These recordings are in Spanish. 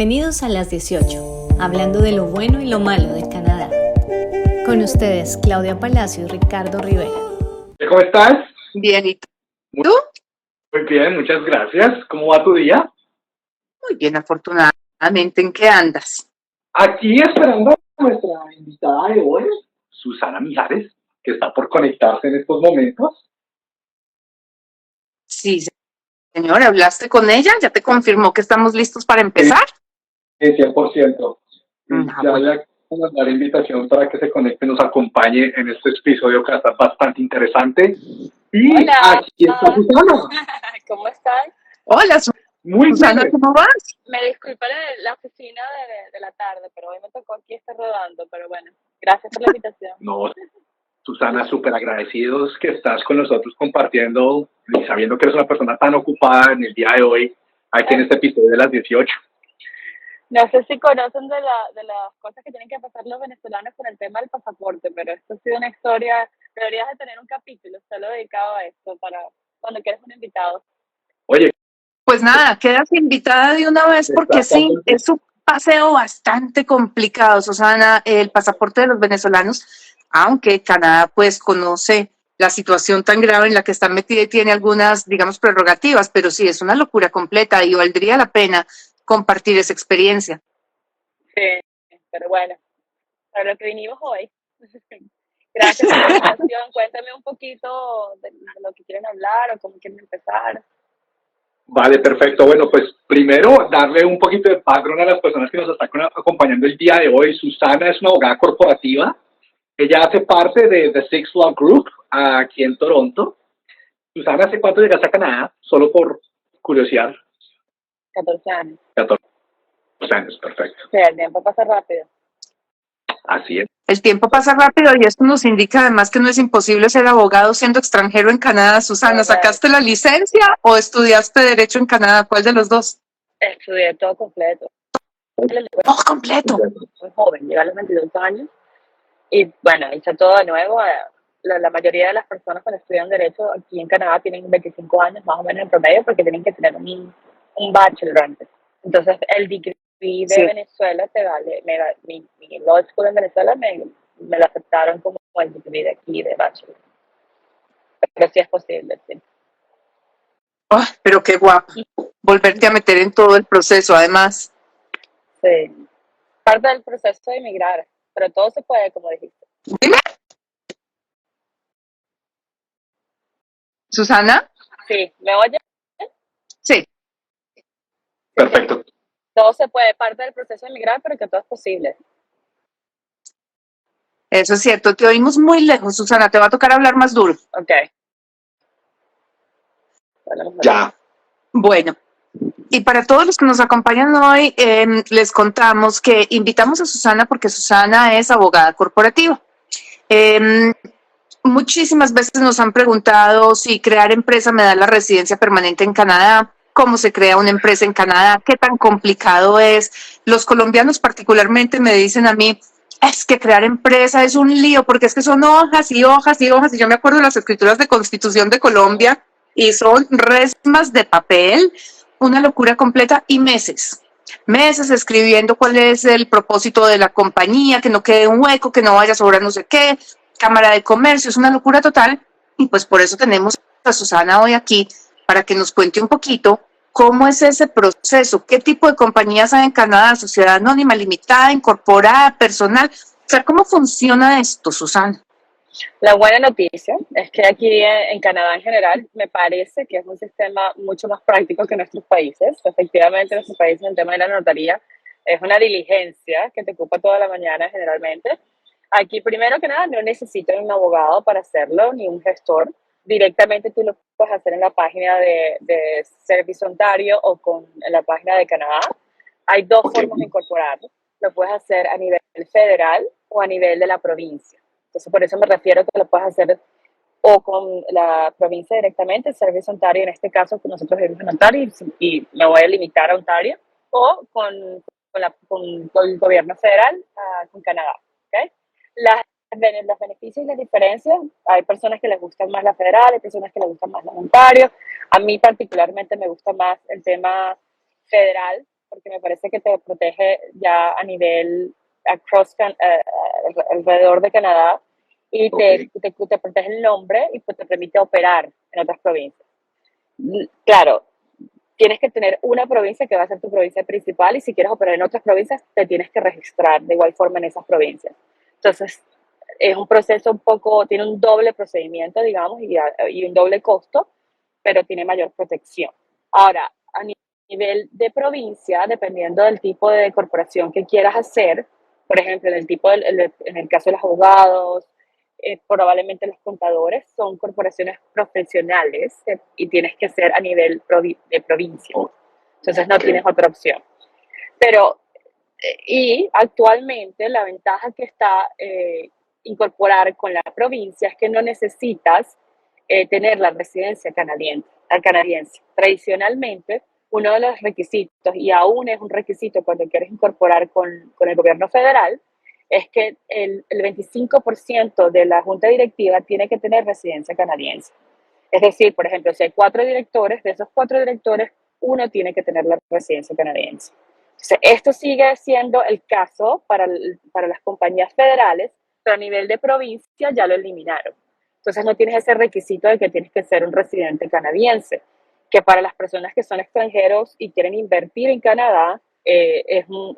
Bienvenidos a las 18, hablando de lo bueno y lo malo de Canadá. Con ustedes, Claudia Palacio y Ricardo Rivera. ¿Cómo estás? Bien, ¿y tú? Muy bien, muchas gracias. ¿Cómo va tu día? Muy bien, afortunadamente. ¿En qué andas? Aquí esperando a nuestra invitada de hoy, Susana Mijares, que está por conectarse en estos momentos. Sí, señora, ¿hablaste con ella? ¿Ya te confirmó que estamos listos para empezar? Sí, 100%. Ya Bueno. le vamos a dar invitación para que se conecte y nos acompañe en este episodio que va a estar bastante interesante. Y Hola. aquí está Susana. ¿Cómo están? Hola, Muy Susana, bien. ¿cómo vas? Me disculpan la oficina de la tarde, pero hoy me tocó aquí estar rodando, pero bueno, gracias por la invitación. No, Susana, súper agradecidos que estás con nosotros compartiendo y sabiendo que eres una persona tan ocupada en el día de hoy, aquí en este episodio de las 18. No sé si conocen de las cosas que tienen que pasar los venezolanos con el tema del pasaporte, pero esto ha sido una historia, deberías de tener un capítulo solo dedicado a esto para cuando quieras un invitado. Oye, Pues nada, quedas invitada de una vez porque sí, es un paseo bastante complicado, Susana, el pasaporte de los venezolanos, aunque Canadá pues conoce la situación tan grave en la que está metida y tiene algunas, digamos, prerrogativas, pero sí, es una locura completa y valdría la pena compartir esa experiencia. Sí, pero bueno, para lo que vinimos hoy. Gracias por la invitación. Cuéntame un poquito de lo que quieren hablar o cómo quieren empezar. vale, perfecto. Bueno, pues primero darle un poquito de background a las personas que nos están acompañando el día de hoy. Susana es una abogada corporativa. Ella hace parte de The Six Law Group aquí en Toronto. Susana, ¿hace cuánto llegaste a Canadá? Solo por curiosidad. 14 años. 14 años, perfecto. Sí, el tiempo pasa rápido. Así es. El tiempo pasa rápido y esto nos indica además que no es imposible ser abogado siendo extranjero en Canadá. Susana, ¿sacaste la licencia o estudiaste Derecho en Canadá? ¿Cuál de los dos? Estudié todo completo. Todo completo. Muy joven, llegué a los 22 años. Y bueno, hice todo de nuevo. La mayoría de las personas cuando estudian Derecho aquí en Canadá tienen 25 años más o menos en promedio porque tienen que tener un bachelor antes. Entonces, el degree de Venezuela te vale, mi law school en Venezuela me lo aceptaron como el degree de aquí de bachelor. Pero sí es posible, sí. Oh, pero qué guapo. Volverte a meter en todo el proceso, además. Sí. Parte del proceso de emigrar, pero todo se puede, como dijiste. Dime. ¿Susana? Sí, ¿me oyes? Sí. Perfecto. Todo se puede, parte del proceso de emigrar, pero que todo es posible. Eso es cierto. Te oímos muy lejos, Susana. Te va a tocar hablar más duro. Ok. Ya. Bueno. Y para todos los que nos acompañan hoy, les contamos que invitamos a Susana porque Susana es abogada corporativa. Muchísimas veces nos han preguntado si crear empresa me da la residencia permanente en Canadá, cómo se crea una empresa en Canadá, qué tan complicado es. Los colombianos particularmente me dicen a mí, es que crear empresa es un lío porque es que son hojas y hojas y hojas. Y yo me acuerdo de las escrituras de Constitución de Colombia y son resmas de papel, una locura completa y meses escribiendo cuál es el propósito de la compañía, que no quede un hueco, que no vaya a sobrar no sé qué, Cámara de Comercio, es una locura total. Y pues por eso tenemos a Susana hoy aquí para que nos cuente un poquito cómo es ese proceso, qué tipo de compañías hay en Canadá, sociedad anónima, limitada, incorporada, personal. O sea, ¿cómo funciona esto, Susana? La buena noticia es que aquí en Canadá en general me parece que es un sistema mucho más práctico que nuestros países. Efectivamente, nuestros países en el tema de la notaría es una diligencia que te ocupa toda la mañana generalmente. Aquí, primero que nada, no necesitas un abogado para hacerlo, ni un gestor. Directamente tú lo puedes hacer en la página de Service Ontario o en la página de Canadá. Hay dos formas de incorporarlo. Lo puedes hacer a nivel federal o a nivel de la provincia. Entonces, por eso me refiero que lo puedes hacer o con la provincia directamente, Service Ontario, en este caso, que nosotros vivimos en Ontario y me voy a limitar a Ontario, o con el gobierno federal, con Canadá. ¿Okay? Los beneficios y las diferencias, hay personas que les gustan más la federal, hay personas que les gustan más la Ontario. A mí particularmente me gusta más el tema federal porque me parece que te protege ya a nivel alrededor de Canadá y te protege el nombre y pues te permite operar en otras provincias. Claro, tienes que tener una provincia que va a ser tu provincia principal y si quieres operar en otras provincias te tienes que registrar de igual forma en esas provincias. Entonces, es un proceso un poco, tiene un doble procedimiento, digamos, y un doble costo, pero tiene mayor protección. Ahora, a nivel de provincia, dependiendo del tipo de corporación que quieras hacer, por ejemplo, en el caso de los abogados, probablemente los contadores son corporaciones profesionales y tienes que ser a nivel de provincia. Entonces no tienes otra opción. Pero, y actualmente la ventaja que está incorporar con la provincia es que no necesitas tener la residencia canadiense. Tradicionalmente, uno de los requisitos, y aún es un requisito cuando quieres incorporar con el gobierno federal, es que el 25% de la junta directiva tiene que tener residencia canadiense. Es decir, por ejemplo, si hay 4 directores, de esos 4 directores, uno tiene que tener la residencia canadiense. Entonces, esto sigue siendo el caso para las compañías federales, pero a nivel de provincia ya lo eliminaron. Entonces no tienes ese requisito de que tienes que ser un residente canadiense, que para las personas que son extranjeros y quieren invertir en Canadá es un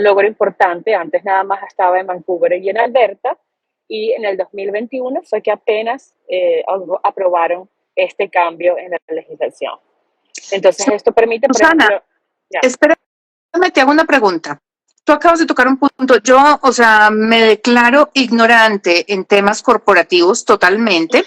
logro importante. Antes nada más estaba en Vancouver y en Alberta, y en el 2021 fue que apenas aprobaron este cambio en la legislación. Entonces esto permite, por ejemplo... Espérame, te hago una pregunta. Tú acabas de tocar un punto. Yo, o sea, me declaro ignorante en temas corporativos totalmente.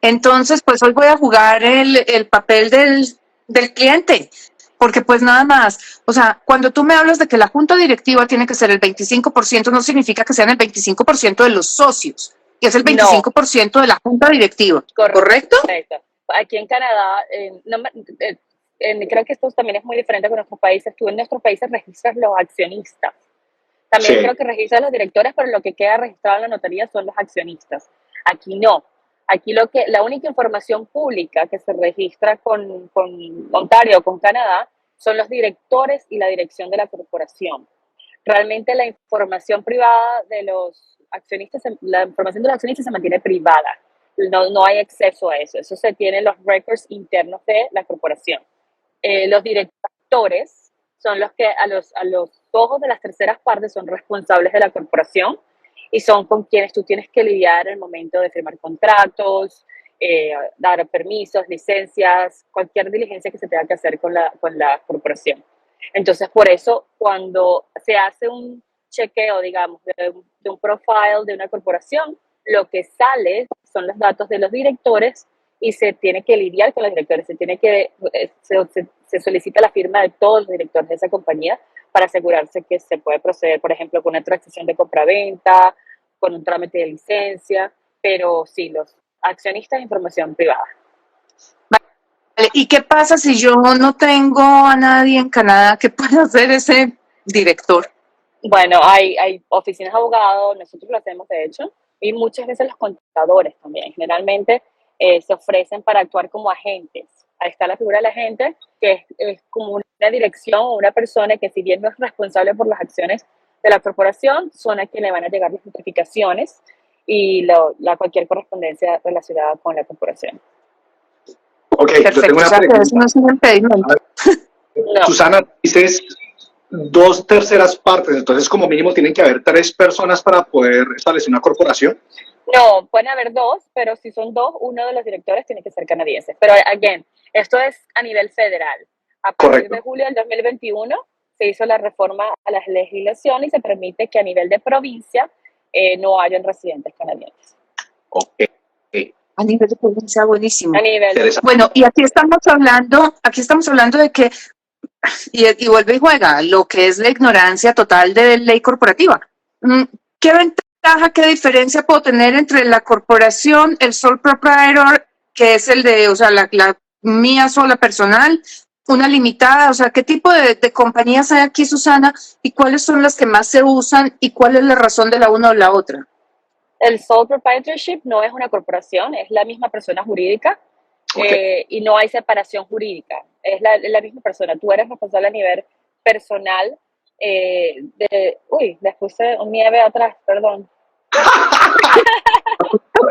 Entonces, pues hoy voy a jugar el papel del cliente. Porque pues nada más, o sea, cuando tú me hablas de que la junta directiva tiene que ser el 25%, no significa que sean el 25% de los socios, que es el 25% de la junta directiva, ¿correcto? Correcto. Aquí en Canadá, creo que esto también es muy diferente con nuestros países. Tú en nuestros países registras los accionistas. También creo que registras los directores, pero lo que queda registrado en la notaría son los accionistas. Aquí no. Aquí la única información pública que se registra con Ontario, con Canadá, son los directores y la dirección de la corporación. Realmente la información privada de los accionistas, la información de los accionistas se mantiene privada. No hay acceso a eso. Eso se tiene en los records internos de la corporación. Los directores son los que a los ojos de las terceras partes son responsables de la corporación y son con quienes tú tienes que lidiar en el momento de firmar contratos, dar permisos, licencias, cualquier diligencia que se tenga que hacer con la corporación. Entonces, por eso, cuando se hace un chequeo, digamos, de un profile de una corporación, lo que sale son los datos de los directores y se tiene que lidiar con los directores, se solicita la firma de todos los directores de esa compañía para asegurarse que se puede proceder, por ejemplo, con una transacción de compraventa, con un trámite de licencia, pero sí, los accionistas de información privada. Vale. ¿Y qué pasa si yo no tengo a nadie en Canadá que pueda ser ese director? Bueno, hay oficinas de abogados, nosotros lo hacemos de hecho, y muchas veces los contadores también. Generalmente se ofrecen para actuar como agentes. Ahí está la figura del agente, que es como una dirección o una persona que, si bien no es responsable por las acciones de la corporación, son a quien le van a llegar las notificaciones y cualquier correspondencia relacionada con la corporación. Ok, perfecto. Yo tengo una pregunta. Eso no es un impedimento. No. Susana, dices 2/3 partes, entonces como mínimo tienen que haber 3 personas para poder establecer una corporación. No, pueden haber 2, pero si son 2, uno de los directores tiene que ser canadiense. Pero, again, esto es a nivel federal. A partir de julio del 2021 se hizo la reforma a la legislación y se permite que a nivel de provincia no hayan residentes canadienses. Ok. A nivel de provincia, buenísimo. Bueno, y aquí estamos hablando de que, y vuelve y juega, lo que es la ignorancia total de ley corporativa. ¿Qué ventaja, qué diferencia puedo tener entre la corporación, el sole proprietor, que es el de, o sea, la mía sola personal, una limitada, o sea, qué tipo de compañías hay aquí, Susana, y cuáles son las que más se usan y cuál es la razón de la una o la otra? El sole proprietorship no es una corporación, es la misma persona jurídica. Y no hay separación jurídica. Es la misma persona. Tú eres responsable a nivel personal uy, les puse un nieve atrás, perdón.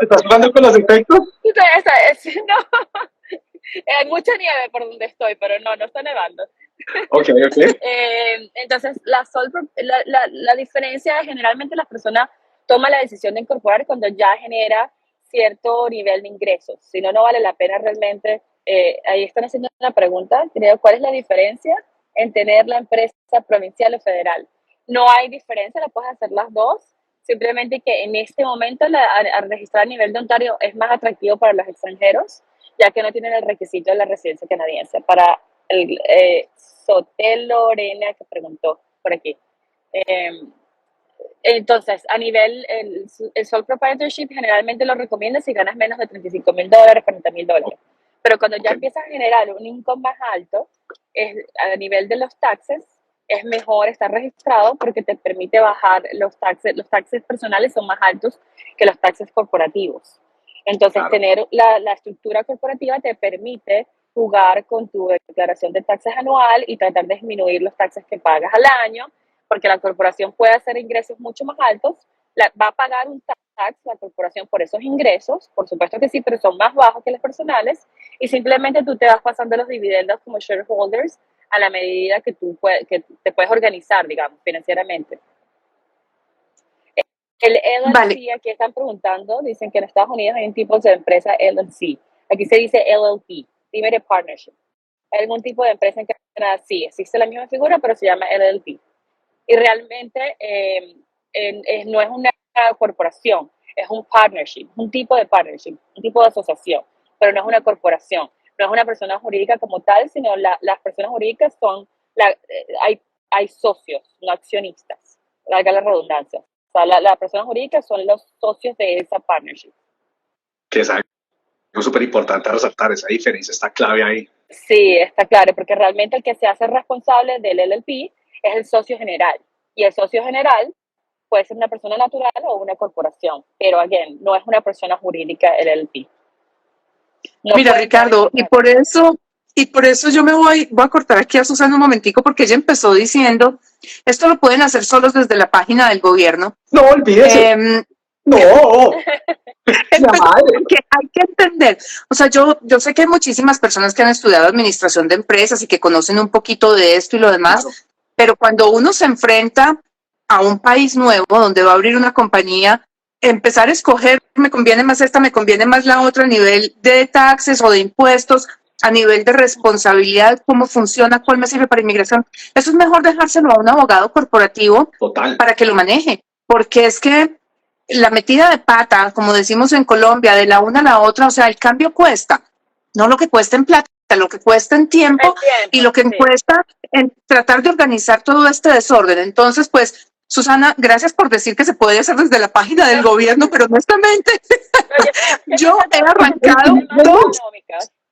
¿Estás jugando con los efectos? No, hay mucha nieve por donde estoy, pero no está nevando. Ok. Entonces, la diferencia es generalmente las personas toman la decisión de incorporar cuando ya genera cierto nivel de ingresos. Si no, no vale la pena realmente. Ahí están haciendo una pregunta, creo, ¿cuál es la diferencia en tener la empresa provincial o federal? No hay diferencia, la puedes hacer las dos. Simplemente que en este momento al registrar a nivel de Ontario es más atractivo para los extranjeros, ya que no tienen el requisito de la residencia canadiense. Para el Sotelo Lorena que preguntó por aquí. Entonces, a nivel, el sole proprietorship generalmente lo recomienda si ganas menos de $35,000, $40,000. Pero cuando ya empiezas a generar un income más alto, a nivel de los taxes, es mejor estar registrado porque te permite bajar los taxes. Los taxes personales son más altos que los taxes corporativos. Entonces, Claro. tener la estructura corporativa te permite jugar con tu declaración de taxes anual y tratar de disminuir los taxes que pagas al año, porque la corporación puede hacer ingresos mucho más altos, va a pagar un tax la corporación por esos ingresos, por supuesto que sí, pero son más bajos que los personales, y simplemente tú te vas pasando los dividendos como shareholders a la medida que que te puedes organizar, digamos, financieramente. El LLC, Vale. aquí están preguntando, dicen que en Estados Unidos hay un tipo de empresa LLC. Aquí se dice LLP, Limited Partnership. ¿Hay algún tipo de empresa en Canadá? Sí, existe la misma figura, pero se llama LLP. Y realmente no es una corporación, es un partnership, un tipo de partnership, un tipo de asociación, pero no es una corporación, no es una persona jurídica como tal, sino las personas jurídicas son, hay socios, no accionistas, valga la redundancia. O sea, la persona jurídica son los socios de esa partnership. Que es algo súper importante resaltar, esa diferencia está clave ahí. Sí, está claro, porque realmente el que se hace responsable del LLP es el socio general. Y el socio general puede ser una persona natural o una corporación, pero, again, no es una persona jurídica el LLP. No. Mira, Ricardo, y por eso yo voy a cortar aquí a Susana un momentico, porque ella empezó diciendo, esto lo pueden hacer solos desde la página del gobierno. No, olvídese. No. Que hay que entender, o sea, yo sé que hay muchísimas personas que han estudiado administración de empresas y que conocen un poquito de esto y lo demás, Claro. pero cuando uno se enfrenta a un país nuevo donde va a abrir una compañía, empezar a escoger, me conviene más esta, me conviene más la otra a nivel de taxes o de impuestos, a nivel de responsabilidad, cómo funciona, cuál me sirve para inmigración. Eso es mejor dejárselo a un abogado corporativo. Total. Para que lo maneje, porque es que la metida de pata, como decimos en Colombia, de la una a la otra, o sea, el cambio cuesta, no lo que cuesta en plata, lo que cuesta en tiempo y lo que cuesta en tratar de organizar todo este desorden. Entonces, pues, Susana, gracias por decir que se puede hacer desde la página del gobierno, pero honestamente, yo he arrancado dos.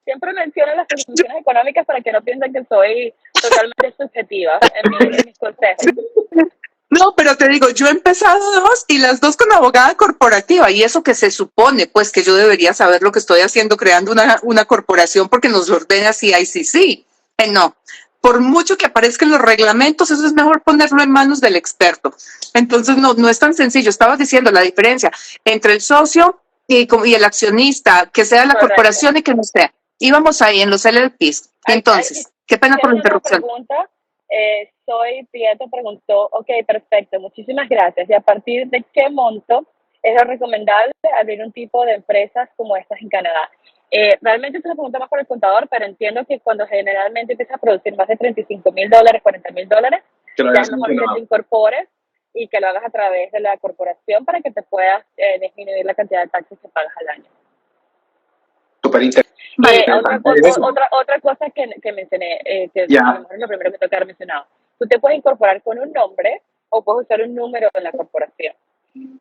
Siempre menciono las condiciones económicas para que no piensen que soy totalmente subjetiva en mis consejos. No, pero te digo, yo he empezado dos y las dos con abogada corporativa, y eso que se supone, pues, que yo debería saber lo que estoy haciendo creando una corporación porque nos lo ordena CICC. No, por mucho que aparezcan los reglamentos, eso es mejor ponerlo en manos del experto. Entonces, no es tan sencillo. Estabas diciendo la diferencia entre el socio y el accionista, que sea la corporación y que no sea. Íbamos ahí en los LLPs. Entonces, qué pena por la interrupción. Soy Prieto preguntó, ok, perfecto, muchísimas gracias. ¿Y a partir de qué monto es lo recomendable abrir un tipo de empresas como estas en Canadá? Realmente es una pregunta más por el contador, pero entiendo que cuando generalmente empiezas a producir más de $35,000, $40,000, ya es mejor que te incorpores y que lo hagas a través de la corporación para que te puedas disminuir la cantidad de taxes que pagas al año. Súper interesante. Otra cosa que mencioné, que a lo mejor es lo primero que tengo que haber mencionado. Tú te puedes incorporar con un nombre o puedes usar un número en la corporación.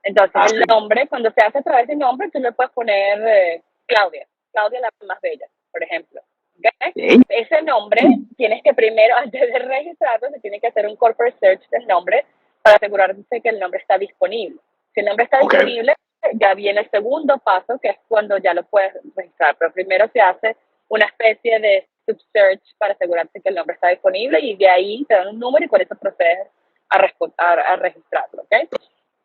Entonces, el nombre, cuando se hace a través de nombre, tú le puedes poner Claudia la más bella, por ejemplo. ¿Okay? Ese nombre, tienes que primero, antes de registrarlo, se tiene que hacer un corporate search del nombre para asegurarse que el nombre está disponible. Si el nombre está disponible, ya viene el segundo paso, que es cuando ya lo puedes registrar. Pero primero se hace una especie de sub-search para asegurarse que el nombre está disponible y de ahí te dan un número y con eso procedes a registrarlo, ¿ok?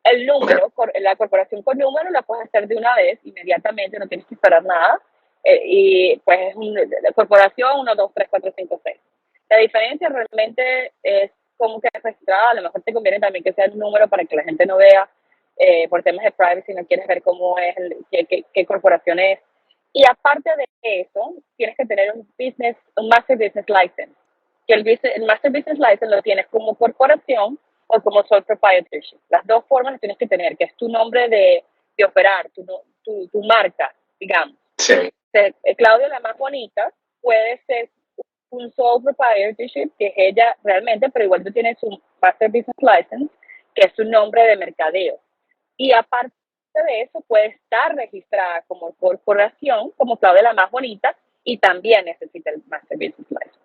El número, la corporación con número la puedes hacer de una vez, inmediatamente, no tienes que esperar nada. Y pues es la corporación 1, 2, 3, 4, 5, 6. La diferencia realmente es como que es registrada. A lo mejor te conviene también que sea el número para que la gente no vea por temas de privacy, no quieres ver cómo es, qué corporación es. Y aparte de eso, tienes que tener un Master Business License. Que el Master Business License lo tienes como corporación o como sole proprietorship. Las dos formas las tienes que tener, que es tu nombre de operar, tu marca, digamos. Sí. Claudia, la más bonita, puede ser un sole proprietorship, que es ella realmente, pero igual tú tienes su Master Business License, que es su nombre de mercadeo. Y aparte de eso, puede estar registrada como corporación, como Claudia la más bonita, y también necesita el Master Business License.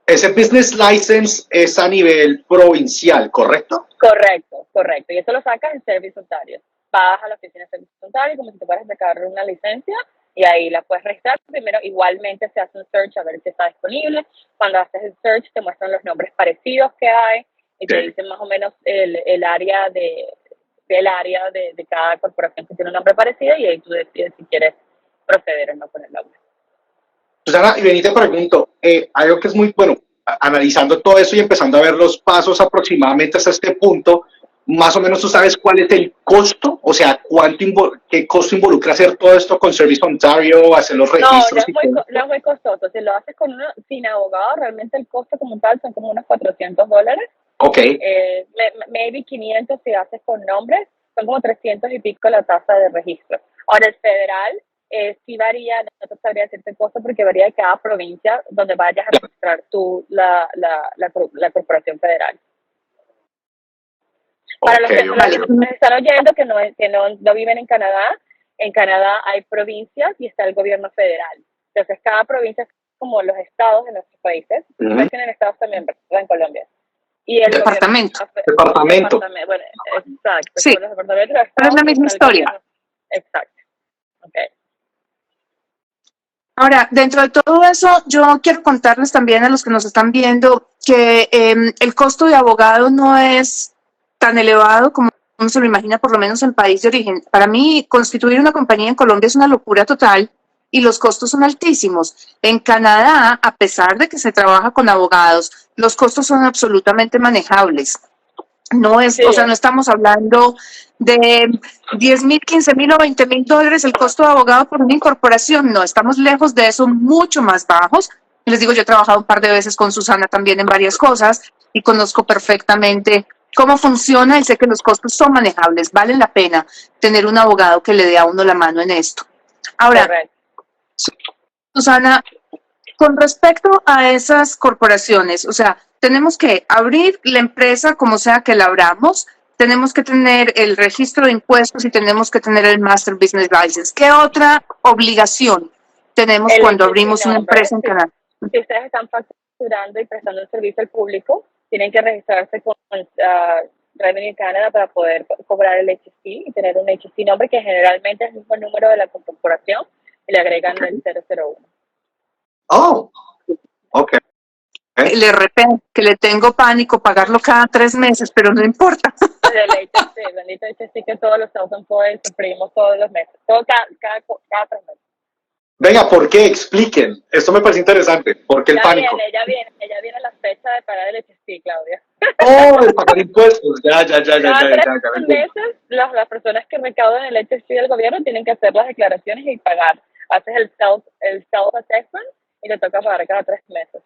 Ese business license es a nivel provincial, ¿correcto? Correcto. Y eso lo sacas en Service Ontario. Vas a la oficina de Service Ontario como si te fueras a sacar una licencia y ahí la puedes registrar. Primero, igualmente se hace un search a ver si está disponible. Cuando haces el search te muestran los nombres parecidos que hay y te dicen más o menos el área de cada corporación que tiene un nombre parecido y ahí tú decides si quieres proceder o no con el nombre. Susana, y ven y te pregunto, algo que es muy bueno, analizando todo eso y empezando a ver los pasos aproximadamente hasta este punto, más o menos tú sabes cuál es el costo, o sea, qué costo involucra hacer todo esto con Service Ontario, hacer los registros. No es muy costoso. Si lo haces sin abogado, realmente el costo como tal son como unos $400. Ok. Maybe 500 si haces con nombres, son como 300 y pico la tasa de registro. Ahora, el federal sí varía, no te sabría decirte el costo porque varía de cada provincia donde vayas a registrar la corporación federal. Para los que nos están oyendo que no viven en Canadá hay provincias y está el gobierno federal. Entonces, cada provincia es como los estados de nuestros países. Ustedes tienen estados también, ¿verdad? En Colombia. Y el departamento. Bueno, exacto. Sí, los departamentos de pero es la misma historia. Exacto. Okay. Ahora, dentro de todo eso, yo quiero contarles también a los que nos están viendo que el costo de abogado no es tan elevado como uno se lo imagina, por lo menos en el país de origen. Para mí, constituir una compañía en Colombia es una locura total y los costos son altísimos. En Canadá, a pesar de que se trabaja con abogados, los costos son absolutamente manejables. No es, o sea, no estamos hablando de 10,000, 15,000 o 20,000 dólares el costo de abogado por una incorporación. No, estamos lejos de eso, mucho más bajos. Les digo, yo he trabajado un par de veces con Susana también en varias cosas y conozco perfectamente cómo funciona y sé que los costos son manejables. Vale la pena tener un abogado que le dé a uno la mano en esto. Ahora, Susana, con respecto a esas corporaciones, o sea, tenemos que abrir la empresa como sea que la abramos, tenemos que tener el registro de impuestos y tenemos que tener el Master Business License. ¿Qué otra obligación tenemos cuando abrimos una empresa en Canadá? Si ustedes están facturando y prestando el servicio al público, tienen que registrarse con Revenue Canada para poder cobrar el HST y tener un HST nombre que generalmente es el mismo número de la corporación y le agregan el 001. Oh, ok. Le repito que le tengo pánico pagarlo cada 3 meses, pero no importa. El bendito HST que todos los self-employed sufrimos todos los meses, cada 3 meses. Venga, ¿por qué? Expliquen. Esto me parece interesante. ¿Por qué el pánico? Ella viene a la fecha de pagar el HST, Claudia. Oh, el pagar impuestos. Ya. Cada 3 meses, las personas que recaudan el HST del gobierno tienen que hacer las declaraciones y pagar. Haces el self-assessment y te toca pagar cada 3 meses.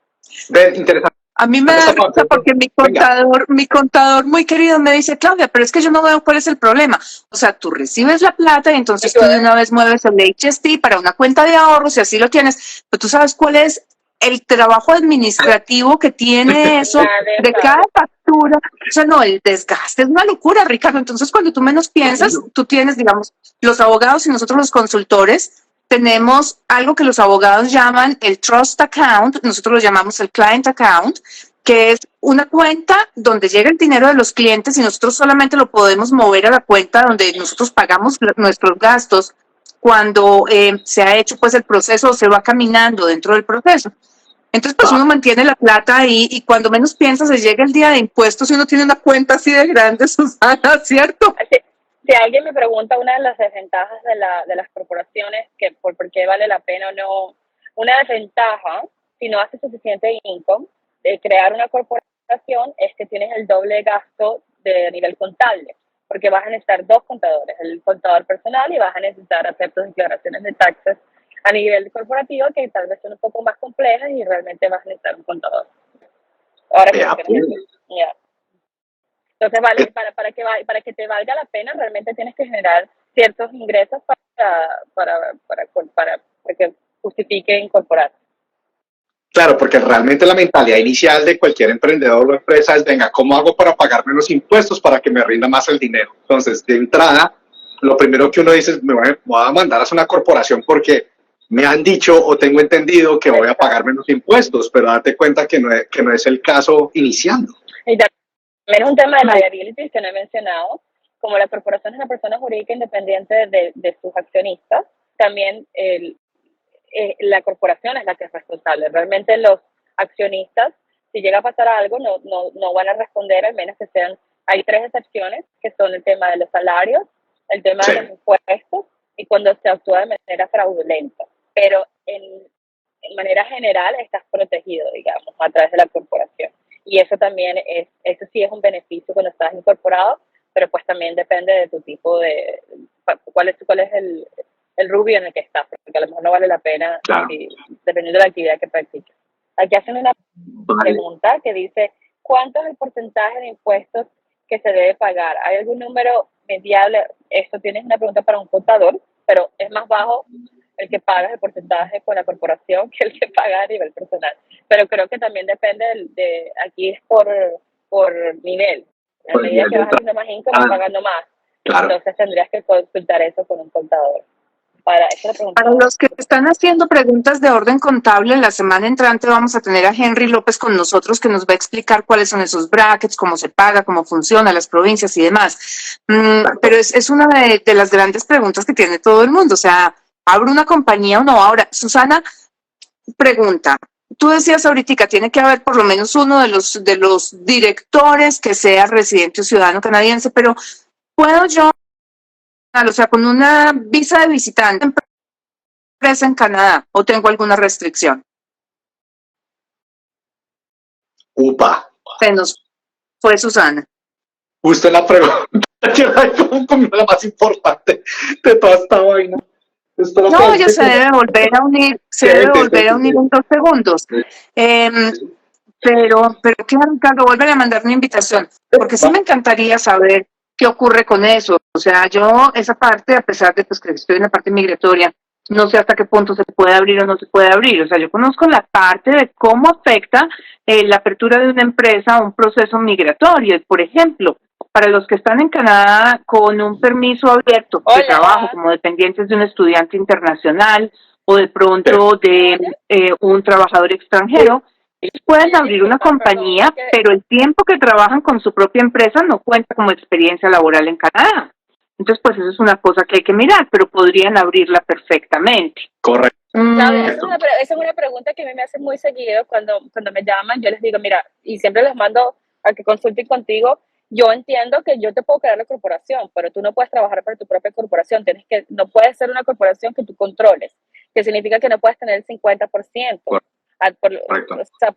Ven, interesante. A mí me da risa porque mi contador muy querido me dice, Claudia, pero es que yo no veo cuál es el problema. O sea, tú recibes la plata y entonces tú de una vez mueves el HST para una cuenta de ahorros y así lo tienes. Pero tú sabes cuál es el trabajo administrativo que tiene eso de cada factura. O sea, no, el desgaste es una locura, Ricardo. Entonces, cuando tú menos piensas, tú tienes, digamos, los abogados y nosotros los consultores, tenemos algo que los abogados llaman el Trust Account, nosotros lo llamamos el Client Account, que es una cuenta donde llega el dinero de los clientes y nosotros solamente lo podemos mover a la cuenta donde nosotros pagamos nuestros gastos cuando se ha hecho pues el proceso o se va caminando dentro del proceso. Entonces, pues uno mantiene la plata ahí y cuando menos piensa se llega el día de impuestos y uno tiene una cuenta así de grande, Susana, ¿cierto? Si alguien me pregunta una de las desventajas de las corporaciones, que por qué vale la pena o no, una desventaja, si no haces suficiente income, de crear una corporación es que tienes el doble gasto de nivel contable, porque vas a necesitar dos contadores, el contador personal y vas a necesitar hacer tus declaraciones de taxes a nivel corporativo que tal vez son un poco más complejas y realmente vas a necesitar un contador. Ahora que yeah. Entonces, vale, para que te valga la pena, realmente tienes que generar ciertos ingresos para que justifique incorporar. Claro, porque realmente la mentalidad inicial de cualquier emprendedor o empresa es, venga, ¿cómo hago para pagar menos impuestos para que me rinda más el dinero? Entonces, de entrada, lo primero que uno dice es, me voy a mandar a hacer una corporación porque me han dicho o tengo entendido que voy a pagar menos impuestos, pero date cuenta que no es el caso iniciando. Y también es un tema de liabilities que no he mencionado. Como la corporación es una persona jurídica independiente de sus accionistas, también la corporación es la que es responsable. Realmente los accionistas, si llega a pasar algo, no van a responder, al menos que sean, hay 3 excepciones, que son el tema de los salarios, el tema de los impuestos y cuando se actúa de manera fraudulenta. Pero en manera general estás protegido, digamos, a través de la corporación. Y eso también eso sí es un beneficio cuando estás incorporado, pero pues también depende de tu tipo de, cuál es el rubio en el que estás, porque a lo mejor no vale la pena, dependiendo de la actividad que practiques. Aquí hacen una pregunta que dice, ¿cuánto es el porcentaje de impuestos que se debe pagar? ¿Hay algún número mediable? Esto tienes una pregunta para un contador, pero es más bajo el que pagas el porcentaje con la corporación que el que paga a nivel personal. Pero creo que también depende aquí es por nivel. A medida que vas haciendo más income, vas pagando más. Claro. Entonces tendrías que consultar eso con un contador. Para los que están haciendo preguntas de orden contable, la semana entrante vamos a tener a Henry López con nosotros que nos va a explicar cuáles son esos brackets, cómo se paga, cómo funciona, las provincias y demás. Pero es una de las grandes preguntas que tiene todo el mundo. O sea, ¿abro una compañía o no? Ahora, Susana pregunta, tú decías ahorita, tiene que haber por lo menos uno de los directores que sea residente o ciudadano canadiense, pero ¿puedo yo, o sea, con una visa de visitante, empresa en Canadá, o tengo alguna restricción? Upa. Se nos fue Susana. Justo la pregunta que era como la más importante de toda esta vaina. No, ella se debe volver a unir, en 2 segundos. Pero claro, Ricardo, vuelve a mandar una invitación, porque sí me encantaría saber qué ocurre con eso. O sea, yo esa parte, a pesar de pues, que estoy en la parte migratoria, no sé hasta qué punto se puede abrir o no se puede abrir. O sea, yo conozco la parte de cómo afecta la apertura de una empresa a un proceso migratorio. Por ejemplo, para los que están en Canadá con un permiso abierto de trabajo como dependientes de un estudiante internacional o de pronto de un trabajador extranjero, ellos pueden abrir una compañía, pero el tiempo que trabajan con su propia empresa no cuenta como experiencia laboral en Canadá. Entonces, pues eso es una cosa que hay que mirar, pero podrían abrirla perfectamente. Correcto. Esa es una pregunta que a mí me hacen muy seguido cuando me llaman. Yo les digo, mira, y siempre les mando a que consulten contigo. Yo entiendo que yo te puedo crear la corporación, pero tú no puedes trabajar para tu propia corporación. No puedes ser una corporación que tú controles, que significa que no puedes tener el 50%. O sea,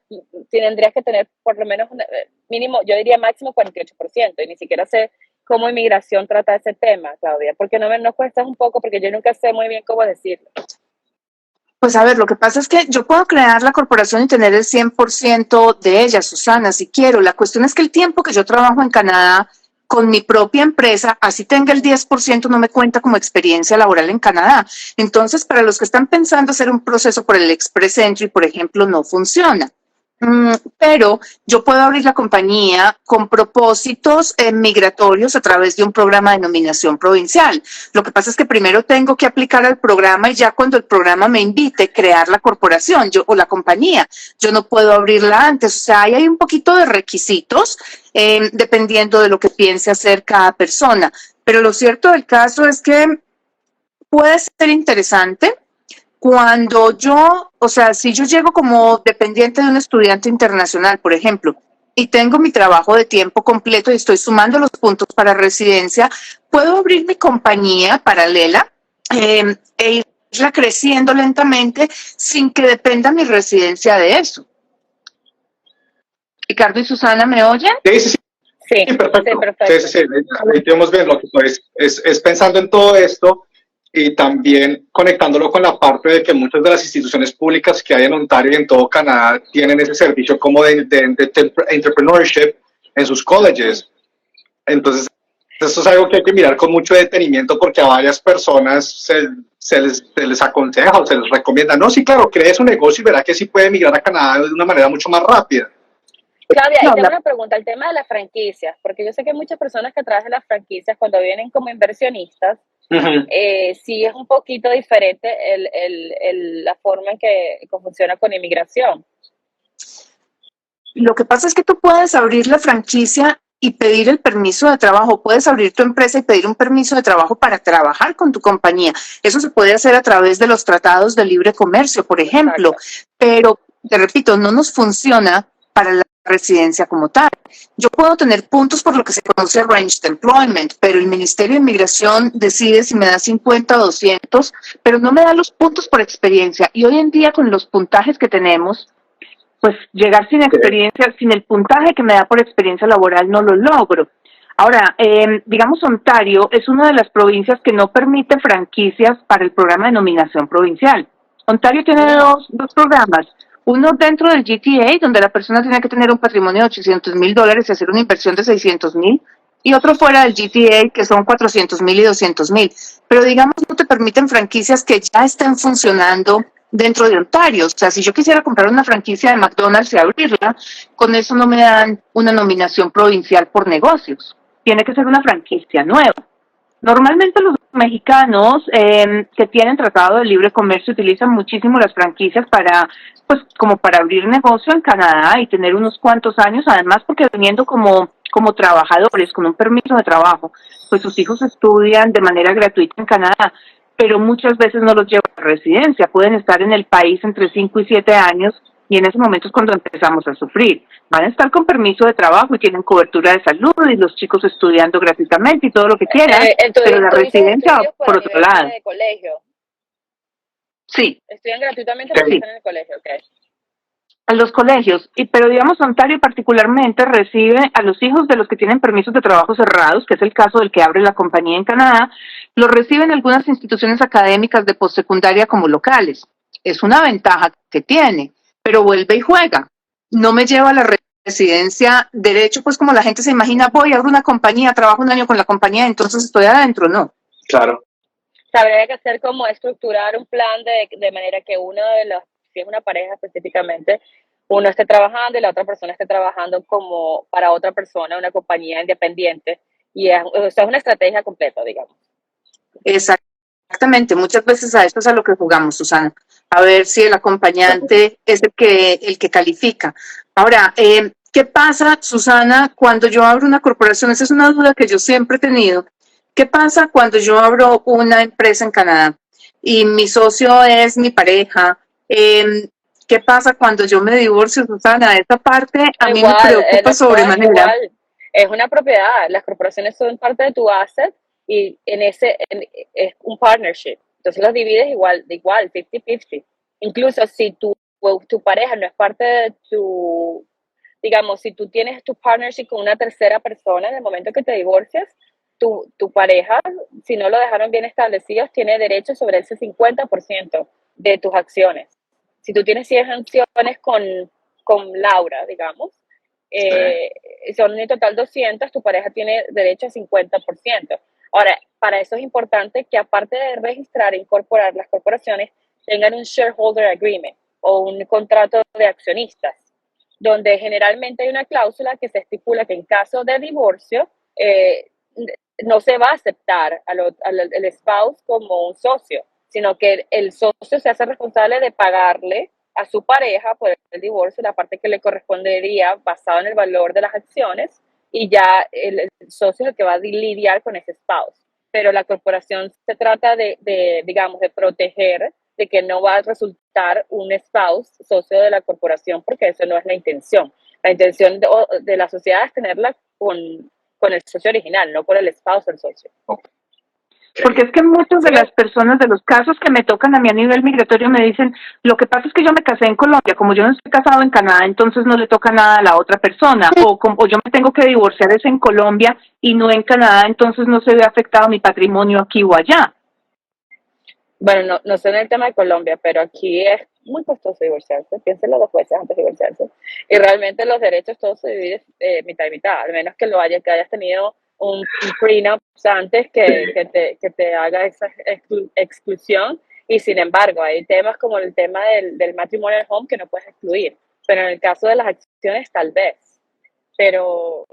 tendrías que tener por lo menos mínimo, yo diría máximo 48%, y ni siquiera sé cómo inmigración trata ese tema, Claudia, porque no cuesta un poco, porque yo nunca sé muy bien cómo decirlo. Pues a ver, lo que pasa es que yo puedo crear la corporación y tener el 100% de ella, Susana, si quiero. La cuestión es que el tiempo que yo trabajo en Canadá con mi propia empresa, así tenga el 10%, no me cuenta como experiencia laboral en Canadá. Entonces, para los que están pensando hacer un proceso por el Express Entry, por ejemplo, no funciona. Pero yo puedo abrir la compañía con propósitos migratorios a través de un programa de nominación provincial. Lo que pasa es que primero tengo que aplicar al programa y ya cuando el programa me invite, crear la corporación o la compañía. Yo no puedo abrirla antes. O sea, ahí hay un poquito de requisitos dependiendo de lo que piense hacer cada persona. Pero lo cierto del caso es que puede ser interesante. Cuando yo, o sea, si yo llego como dependiente de un estudiante internacional, por ejemplo, y tengo mi trabajo de tiempo completo y estoy sumando los puntos para residencia, puedo abrir mi compañía paralela e irla creciendo lentamente sin que dependa mi residencia de eso. Ricardo y Susana, ¿me oyen? Sí, sí, sí. Sí, Sí, perfecto. sí, perfecto. Sí, sí, sí. Ahí tenemos bien lo que es pensando en todo esto y también conectándolo con la parte de que muchas de las instituciones públicas que hay en Ontario y en todo Canadá tienen ese servicio como de entrepreneurship en sus colleges. Entonces, esto es algo que hay que mirar con mucho detenimiento porque a varias personas se les aconseja o se les recomienda, no, sí, claro, cree su negocio y verá que sí puede migrar a Canadá de una manera mucho más rápida. Claudia, y No, tengo una pregunta, el tema de las franquicias, porque yo sé que hay muchas personas que a través de las franquicias, cuando vienen como inversionistas, sí es un poquito diferente la forma en que funciona con inmigración. lo que pasa es que tú puedes abrir la franquicia y pedir el permiso de trabajo. Puedes abrir tu empresa y pedir un permiso de trabajo para trabajar con tu compañía. Eso se puede hacer a través de los tratados de libre comercio, por ejemplo. Exacto. Pero, te repito, no nos funciona para la residencia como tal. Yo puedo tener puntos por lo que se conoce Arranged Employment, pero el Ministerio de Inmigración decide si me da 50 o 200, pero no me da los puntos por experiencia. Y hoy en día, con los puntajes que tenemos, pues llegar sin experiencia, sin el puntaje que me da por experiencia laboral, no lo logro. Ahora, digamos, Ontario es una de las provincias que no permite franquicias para el programa de nominación provincial. Ontario tiene dos programas. Uno dentro del GTA, donde la persona tiene que tener un patrimonio de $800,000 y hacer una inversión de $600,000, y otro fuera del GTA, que son $400,000 y $200,000. Pero digamos, no te permiten franquicias que ya estén funcionando dentro de Ontario. O sea, si yo quisiera comprar una franquicia de McDonald's y abrirla, con eso no me dan una nominación provincial por negocios. Tiene que ser una franquicia nueva. Normalmente los mexicanos que tienen tratado de libre comercio utilizan muchísimo las franquicias para, pues, como para abrir negocio en Canadá y tener unos cuantos años, además porque viniendo como trabajadores con un permiso de trabajo, pues sus hijos estudian de manera gratuita en Canadá, pero muchas veces no los llevan a residencia, pueden estar en el país entre 5 y 7 años y en ese momento es cuando empezamos a sufrir. Van a estar con permiso de trabajo y tienen cobertura de salud y los chicos estudiando gratuitamente y todo lo que quieran, pero la Tú dices residencia va estudios por por a otro nivel lado. de colegio. Sí, Estudian gratuitamente porque sí. están en el colegio, ok. A los colegios, pero digamos Ontario particularmente recibe a los hijos de los que tienen permisos de trabajo cerrados, que es el caso del que abre la compañía en Canadá, los reciben algunas instituciones académicas de postsecundaria como locales. Es una ventaja que tiene, pero vuelve y juega. No me lleva a la residencia derecho, pues como la gente se imagina, voy, abro una compañía, trabajo un año con la compañía, entonces estoy adentro, no. Claro. Habría que hacer como estructurar un plan de manera que uno de los, si es una pareja específicamente, uno esté trabajando y la otra persona esté trabajando como para otra persona, una compañía independiente. Y es, o sea, es una estrategia completa, digamos. Exactamente, muchas veces a esto es a lo que jugamos, Susana, a ver si el acompañante es el que califica. Ahora, ¿qué pasa, Susana, cuando yo abro una corporación? Esa es una duda que yo siempre he tenido. ¿Qué pasa cuando yo abro una empresa en Canadá y mi socio es mi pareja? ¿Qué pasa cuando yo me divorcio, Susana? Esa parte a mí me Igual, preocupa sobremanera. igual, es una propiedad. Las corporaciones son parte de tu asset y es un partnership. Entonces los divides igual, 50-50. Incluso si tu pareja no es parte de tu, digamos, si tú tienes tu partnership con una tercera persona, en el momento que te divorcias, tu pareja, si no lo dejaron bien establecidos, tiene derecho sobre ese 50% de tus acciones. Si tú tienes 100 acciones con Laura, digamos, son en total 200, tu pareja tiene derecho a 50%. Ahora, para eso es importante que aparte de registrar e incorporar las corporaciones, tengan un shareholder agreement o un contrato de accionistas, donde generalmente hay una cláusula que se estipula que en caso de divorcio no se va a aceptar al spouse como un socio, sino que el socio se hace responsable de pagarle a su pareja por el divorcio la parte que le correspondería basado en el valor de las acciones y ya el socio es el que va a lidiar con ese spouse. Pero la corporación se trata digamos, de proteger de que no va a resultar un spouse socio de la corporación, porque eso no es la intención. La intención de la sociedad es tenerla con el socio original, no con el spouse del socio. Porque es que muchas de las personas, de los casos que me tocan a mí a nivel migratorio, me dicen, lo que pasa es que yo me casé en Colombia, como yo no estoy casado en Canadá, entonces no le toca nada a la otra persona, o yo me tengo que divorciar es en Colombia y no en Canadá, entonces no se ve afectado mi patrimonio aquí o allá. Bueno, no sé en el tema de Colombia, pero aquí es muy costoso divorciarse. Piénselo 2 veces antes de divorciarse. Y realmente los derechos todos se dividen mitad y mitad, al menos que hayas tenido un prenup antes que te haga esa exclusión. Y sin embargo, hay temas como el tema del matrimonial home que no puedes excluir. Pero en el caso de las acciones, tal vez. Pero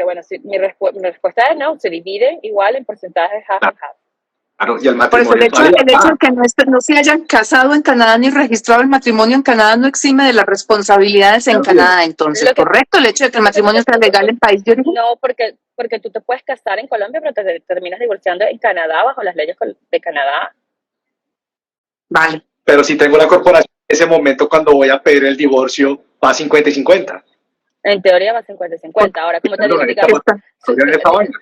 bueno, sí, mi respuesta es no, se divide igual en porcentajes half and half. Claro, y el Por eso matrimonio el hecho de que no se hayan casado en Canadá ni registrado el matrimonio en Canadá no exime de las responsabilidades en Canadá, entonces, ¿correcto? El hecho de que el matrimonio sea legal en país de origen. No, porque tú te puedes casar en Colombia, pero te terminas divorciando en Canadá bajo las leyes de Canadá. Vale. Pero si tengo la corporación, en ese momento cuando voy a pedir el divorcio, va 50 y 50. En teoría va 50-50. Ahora, como te digo,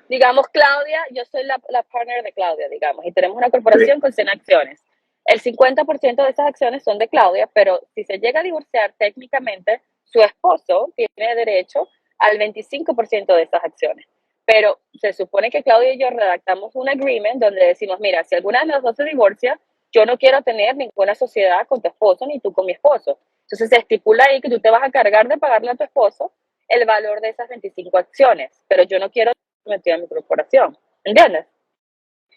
digamos, Claudia, yo soy la partner de Claudia, digamos, y tenemos una corporación con 100 acciones. El 50% de esas acciones son de Claudia, pero si se llega a divorciar, técnicamente, su esposo tiene derecho al 25% de esas acciones. Pero se supone que Claudia y yo redactamos un agreement donde decimos, mira, si alguna de las dos se divorcia, yo no quiero tener ninguna sociedad con tu esposo ni tú con mi esposo. Entonces se estipula ahí que tú te vas a cargar de pagarle a tu esposo el valor de esas 25 acciones, pero yo no quiero meter a mi corporación, ¿entiendes?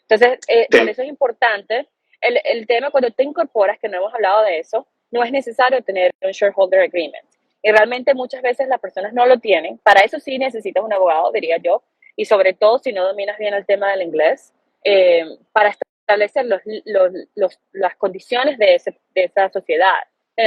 Entonces, por eso es importante el tema cuando te incorporas, que no hemos hablado de eso, no es necesario tener un shareholder agreement. Y realmente muchas veces las personas no lo tienen. Para eso sí necesitas un abogado, diría yo, y sobre todo si no dominas bien el tema del inglés, para establecer las condiciones de esa sociedad.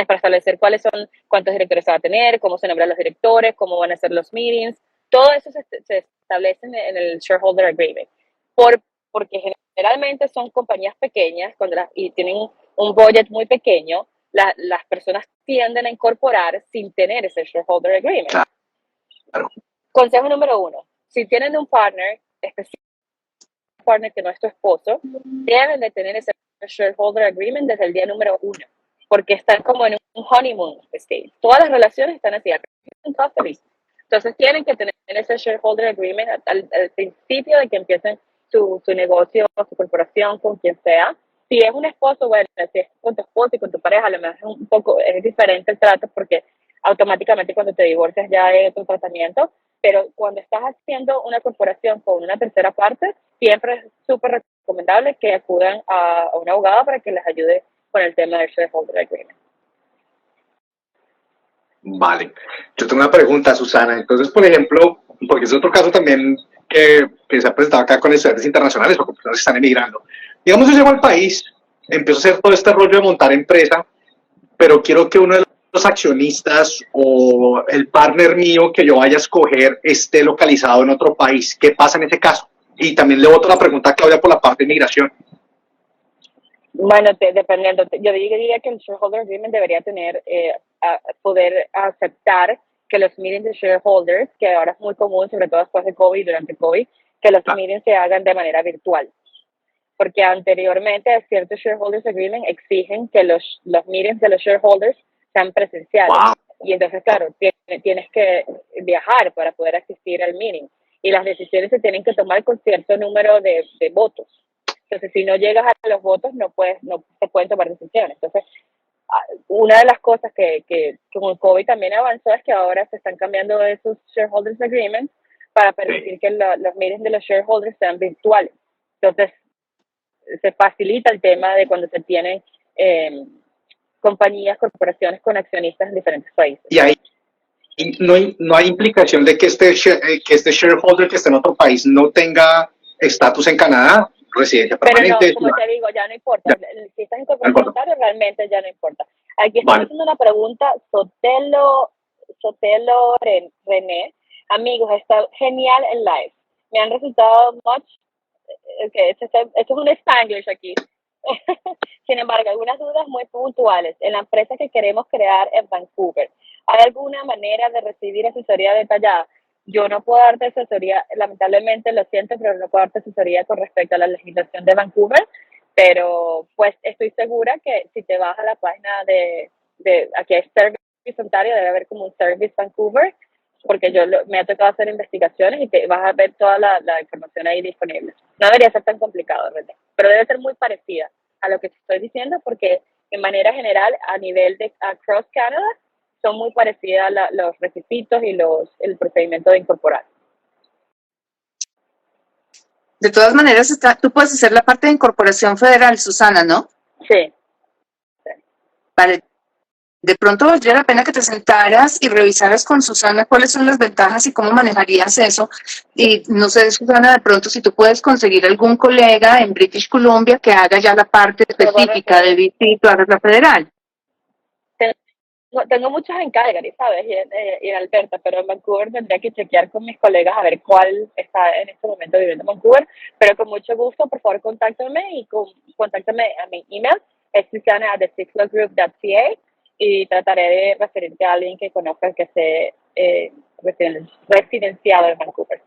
Para establecer cuántos directores va a tener, cómo se nombran los directores, cómo van a ser los meetings. Todo eso se establece en el shareholder agreement. Porque generalmente son compañías pequeñas y tienen un budget muy pequeño, las personas tienden a incorporar sin tener ese shareholder agreement. Claro. Consejo número 1, si tienen un partner, especialmente un partner que no es tu esposo, deben de tener ese shareholder agreement desde el día número 1, porque están como en un honeymoon stage. Todas las relaciones están así, entonces tienen que tener ese shareholder agreement al principio de que empiecen su negocio, su corporación, con quien sea. Si es un esposo, bueno, si es con tu esposo y con tu pareja, a lo mejor es diferente el trato porque automáticamente cuando te divorcias ya hay otro tratamiento, pero cuando estás haciendo una corporación con una tercera parte, siempre es súper recomendable que acudan a un abogado para que les ayude con el tema del shareholder agreement. Vale. Yo tengo una pregunta, Susana. Entonces, por ejemplo, porque es otro caso también que se ha presentado acá con estudiantes internacionales o con personas que están emigrando. Digamos, yo llego al país, empiezo a hacer todo este rollo de montar empresa, pero quiero que uno de los accionistas o el partner mío que yo vaya a escoger esté localizado en otro país. ¿Qué pasa en ese caso? Y también le boto la pregunta a Claudia por la parte de migración. Bueno, dependiendo. Yo diría que el shareholder agreement debería tener, poder aceptar que los meetings de shareholders, que ahora es muy común, sobre todo después de COVID, durante COVID, que los meetings se hagan de manera virtual. Porque anteriormente ciertos shareholders agreement exigen que los meetings de los shareholders sean presenciales. Wow. Y entonces, claro, tienes que viajar para poder asistir al meeting. Y las decisiones se tienen que tomar con cierto número de votos. Entonces, si no llegas a los votos, no se pueden tomar decisiones. Entonces, una de las cosas que con el COVID también avanzó es que ahora se están cambiando esos shareholders agreements para permitir que los meetings de los shareholders sean virtuales. Entonces, se facilita el tema de cuando se tienen compañías, corporaciones con accionistas en diferentes países. Y ahí no hay implicación de que este shareholder que esté en otro país no tenga estatus en Canadá, residencia permanente. Pero no, como te digo, ya no importa. Si estás en corporación realmente ya no importa. Aquí están haciendo una pregunta, Sotelo René. Amigos, está genial el live. Me han resultado much. Okay, esto es un Spanglish aquí. Sin embargo, algunas dudas muy puntuales. En la empresa que queremos crear en Vancouver, ¿hay alguna manera de recibir asesoría detallada? Yo no puedo darte asesoría, lamentablemente, lo siento, pero no puedo darte asesoría con respecto a la legislación de Vancouver, pero pues estoy segura que si te vas a la página de aquí hay Service Ontario, debe haber como un Service Vancouver, porque me ha tocado hacer investigaciones y te vas a ver toda la información ahí disponible. No debería ser tan complicado, ¿verdad? Pero debe ser muy parecida a lo que te estoy diciendo, porque en manera general, a nivel de Across Canada, son muy parecidas los requisitos y el procedimiento de incorporar. De todas maneras, tú puedes hacer la parte de incorporación federal, Susana, ¿no? Sí. Vale. De pronto valdría la pena que te sentaras y revisaras con Susana cuáles son las ventajas y cómo manejarías eso. Y no sé, Susana, de pronto si tú puedes conseguir algún colega en British Columbia que haga ya la parte específica de BC, tú hagas la federal. Tengo muchos en Calgary, ¿sabes? Y en Alberta, pero en Vancouver tendría que chequear con mis colegas a ver cuál está en este momento viviendo en Vancouver. Pero con mucho gusto, por favor, contáctame contáctame a mi email, es susana@sixlawgroup.ca, y trataré de referirte a alguien que conozca que esté residenciado en Vancouver.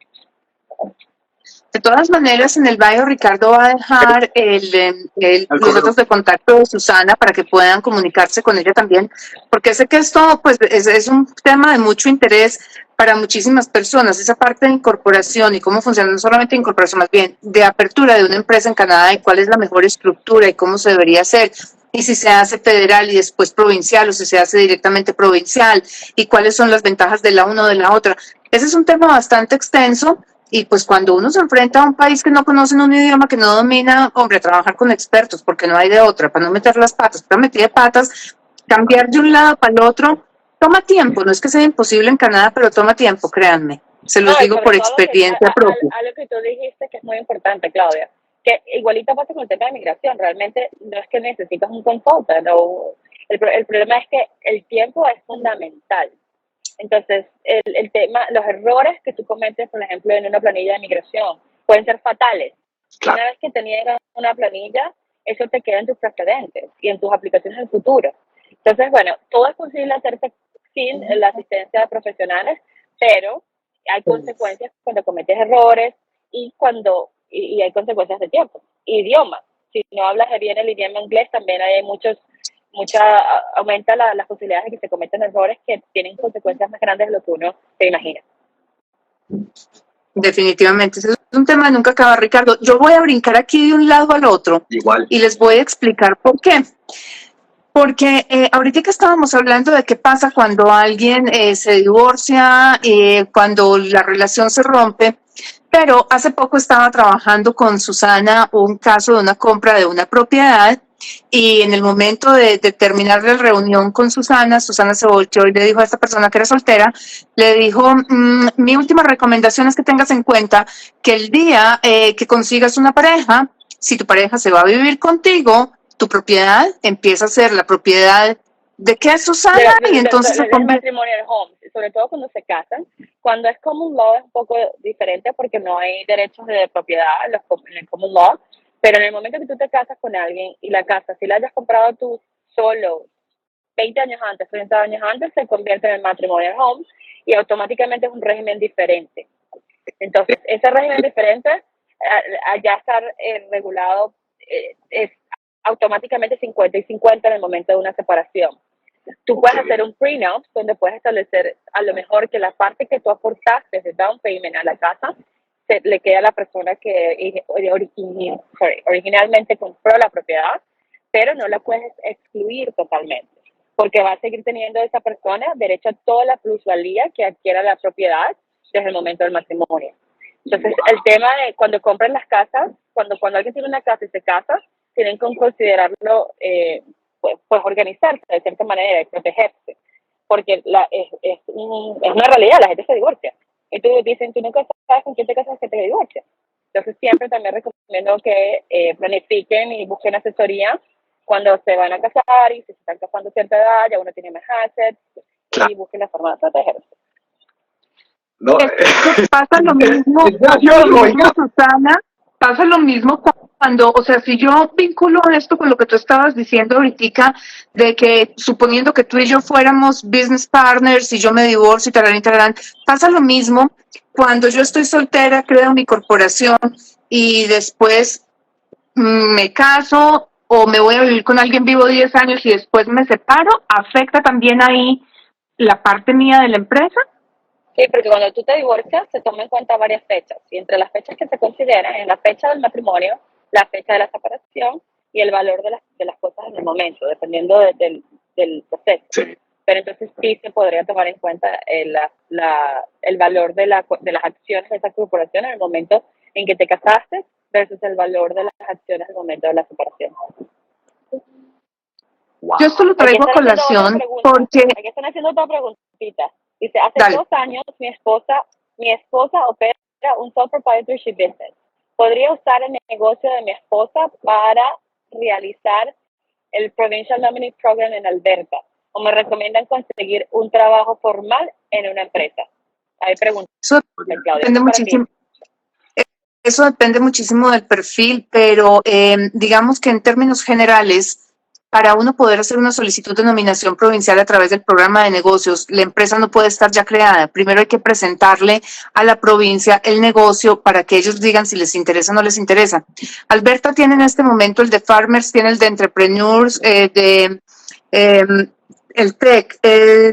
De todas maneras, en el bio Ricardo va a dejar los datos de contacto de Susana para que puedan comunicarse con ella también, porque sé que esto pues, es un tema de mucho interés para muchísimas personas, esa parte de incorporación y cómo funciona, no solamente de incorporación, más bien de apertura de una empresa en Canadá y cuál es la mejor estructura y cómo se debería hacer, y si se hace federal y después provincial o si se hace directamente provincial, y cuáles son las ventajas de la una o de la otra. Ese es un tema bastante extenso. Y pues cuando uno se enfrenta a un país que no conoce un idioma, que no domina, hombre, trabajar con expertos, porque no hay de otra, para no meter las patas, para meter de patas, cambiar de un lado para el otro, toma tiempo, no es que sea imposible en Canadá, pero toma tiempo, créanme, se los digo por experiencia propia. Algo que tú dijiste que es muy importante, Claudia, que igualito pasa con el tema de migración, realmente no es que necesitas un consultant, no, el problema es que el tiempo es fundamental. Entonces, el tema, los errores que tú cometes, por ejemplo, en una planilla de migración, pueden ser fatales. Claro. Una vez que te niegan una planilla, eso te queda en tus precedentes y en tus aplicaciones en el futuro. Entonces, bueno, todo es posible hacerse sin la asistencia de profesionales, pero hay consecuencias cuando cometes errores y hay consecuencias de tiempo. Idioma. Si no hablas bien el idioma inglés, también hay aumenta las posibilidades de que se cometan errores que tienen consecuencias más grandes de lo que uno se imagina. Definitivamente, ese es un tema de nunca acabar, Ricardo. Yo voy a brincar aquí de un lado al otro. Igual. Y les voy a explicar por qué. Porque ahorita que estábamos hablando de qué pasa cuando alguien se divorcia, cuando la relación se rompe, pero hace poco estaba trabajando con Susana un caso de una compra de una propiedad. Y en el momento de terminar la reunión con Susana se volteó y le dijo a esta persona que era soltera, le dijo, mi última recomendación es que tengas en cuenta que el día que consigas una pareja, si tu pareja se va a vivir contigo, tu propiedad empieza a ser la propiedad de qué, Susana, y entonces el matrimonial home, sobre todo cuando se casan. Cuando es common law es un poco diferente porque no hay derechos de propiedad en el common law. Pero en el momento que tú te casas con alguien y la casa, si la hayas comprado tú solo 20 años antes, 30 años antes, se convierte en el matrimonial home y automáticamente es un régimen diferente. Entonces, ese régimen diferente, ya estar regulado, es automáticamente 50 y 50 en el momento de una separación. Tú puedes hacer un prenup donde puedes establecer a lo mejor que la parte que tú aportaste de down payment a la casa le queda a la persona que originalmente compró la propiedad, pero no la puedes excluir totalmente, porque va a seguir teniendo esa persona derecho a toda la plusvalía que adquiera la propiedad desde el momento del matrimonio. Entonces, el tema de cuando compran las casas, cuando alguien tiene una casa y se casa, tienen que considerarlo, pues organizarse de cierta manera y protegerse, porque es una realidad, la gente se divorcia. Y tú dicen, tú nunca sabes con quién te casas que te divorcias. Entonces siempre también recomiendo que planifiquen y busquen asesoría cuando se van a casar y si se están casando a cierta edad, ya uno tiene más assets, claro, y busquen la forma de protegerse. No. Pasa lo mismo, Susana, pasa lo mismo cuando, o sea, si yo vinculo esto con lo que tú estabas diciendo ahorita, de que suponiendo que tú y yo fuéramos business partners y yo me divorcio y tararán, tararán, pasa lo mismo cuando yo estoy soltera, creo mi corporación y después me caso o me voy a vivir con alguien vivo 10 años y después me separo, ¿afecta también ahí la parte mía de la empresa? Sí, porque cuando tú te divorcias se toman en cuenta varias fechas y entre las fechas que se consideran es la fecha del matrimonio, la fecha de la separación y el valor de las cosas en el momento, dependiendo del proceso. Sí. Pero entonces sí se podría tomar en cuenta el valor de las acciones de esa corporación en el momento en que te casaste versus el valor de las acciones en el momento de la separación. Wow. Yo esto lo traigo a colación porque... Aquí están haciendo otra preguntita. Dice, hace Dale. 2 años mi esposa opera un sole proprietorship business. ¿Podría usar el negocio de mi esposa para realizar el Provincial Nominee Program en Alberta? ¿O me recomiendan conseguir un trabajo formal en una empresa? Hay preguntas. Eso depende muchísimo. Eso depende muchísimo del perfil, pero digamos que en términos generales, para uno poder hacer una solicitud de nominación provincial a través del programa de negocios, la empresa no puede estar ya creada. Primero hay que presentarle a la provincia el negocio para que ellos digan si les interesa o no les interesa. Alberta tiene en este momento el de Farmers, tiene el de Entrepreneurs, el TEC, que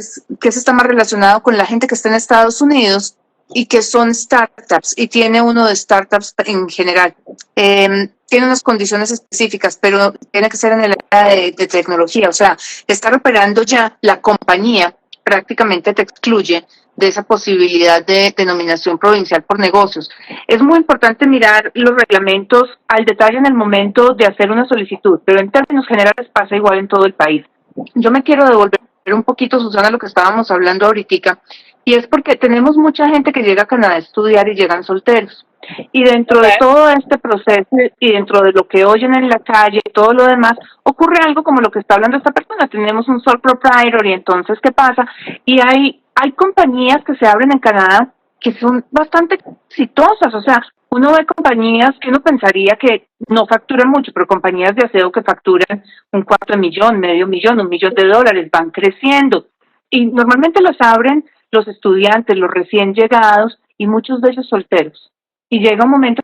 está más relacionado con la gente que está en Estados Unidos y que son startups, y tiene uno de startups en general. Tiene unas condiciones específicas, pero tiene que ser en el área de tecnología. O sea, estar operando ya la compañía prácticamente te excluye de esa posibilidad de denominación provincial por negocios. Es muy importante mirar los reglamentos al detalle en el momento de hacer una solicitud, pero en términos generales pasa igual en todo el país. Yo me quiero devolver un poquito, Susana, lo que estábamos hablando ahorita, y es porque tenemos mucha gente que llega a Canadá a estudiar y llegan solteros. Y dentro de todo este proceso y dentro de lo que oyen en la calle y todo lo demás, ocurre algo como lo que está hablando esta persona. Tenemos un sole proprietor y entonces, ¿qué pasa? Y hay compañías que se abren en Canadá que son bastante exitosas. O sea, uno ve compañías que uno pensaría que no facturan mucho, pero compañías de aseo que facturan $250,000, $500,000, $1,000,000, van creciendo. Y normalmente los abren los estudiantes, los recién llegados y muchos de ellos solteros. Y llega un momento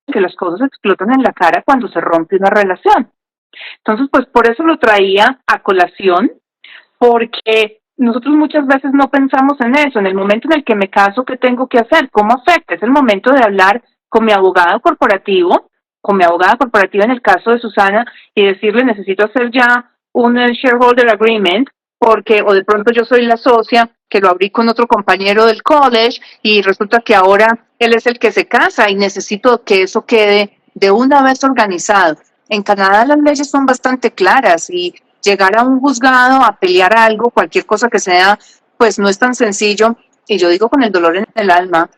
en que las cosas explotan en la cara cuando se rompe una relación. Entonces, pues por eso lo traía a colación, porque nosotros muchas veces no pensamos en eso. En el momento en el que me caso, ¿qué tengo que hacer? ¿Cómo afecta? Es el momento de hablar con mi abogado corporativo, con mi abogada corporativa en el caso de Susana, y decirle, necesito hacer ya un shareholder agreement, porque, o de pronto yo soy la socia, que lo abrí con otro compañero del college, y resulta que ahora él es el que se casa, y necesito que eso quede de una vez organizado. En Canadá las leyes son bastante claras, y llegar a un juzgado a pelear algo, cualquier cosa que sea, pues no es tan sencillo, y yo digo con el dolor en el alma,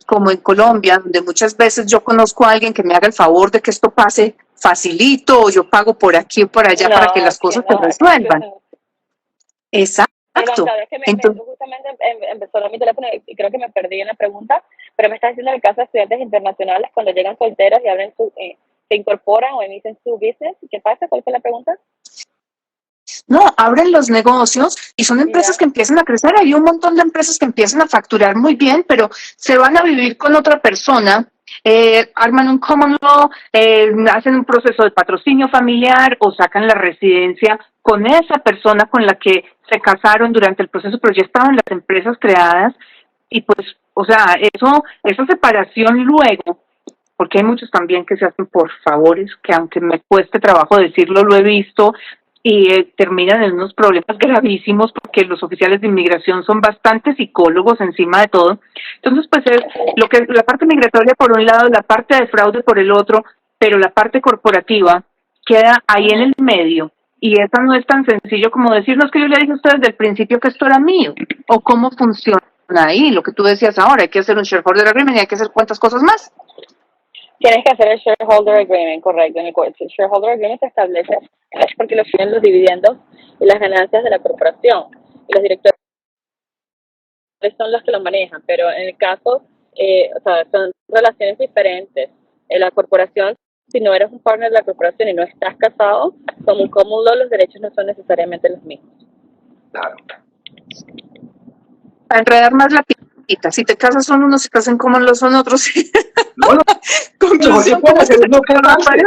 como en Colombia, donde muchas veces yo conozco a alguien que me haga el favor de que esto pase facilito, o yo pago por aquí o por allá para que las cosas se resuelvan. Exacto. Perdón, es que entonces, justamente empezó mi teléfono y creo que me perdí en la pregunta, pero me estás diciendo en el caso de estudiantes internacionales cuando llegan solteros y abren se incorporan o emiten su business. ¿Qué pasa? ¿Cuál fue la pregunta? No, abren los negocios y son empresas que empiezan a crecer. Hay un montón de empresas que empiezan a facturar muy bien, pero se van a vivir con otra persona, arman un common law, hacen un proceso de patrocinio familiar o sacan la residencia con esa persona con la que se casaron durante el proceso, pero ya estaban las empresas creadas y pues, o sea, esa separación luego, porque hay muchos también que se hacen por favores, que aunque me cueste trabajo decirlo, lo he visto, y terminan en unos problemas gravísimos porque los oficiales de inmigración son bastante psicólogos encima de todo. Entonces, pues es lo que la parte migratoria por un lado, la parte de fraude por el otro, pero la parte corporativa queda ahí en el medio. Y esa no es tan sencillo como decirnos que yo le dije a ustedes desde el principio que esto era mío, o cómo funciona ahí, lo que tú decías ahora, hay que hacer un shareholder agreement y hay que hacer cuántas cosas más. Tienes que hacer el shareholder agreement, correcto. En el shareholder agreement se establece porque lo tienen los dividendos y las ganancias de la corporación. Y los directores son los que lo manejan, pero en el caso, o sea, son relaciones diferentes. La corporación si no eres un partner de la corporación y no estás casado, como cómodo los derechos no son necesariamente los mismos. Claro. Para enredar más la pitita, si te casas son unos, se casan como lo son otros. No, no, Conclusión, puede hacer no casarse.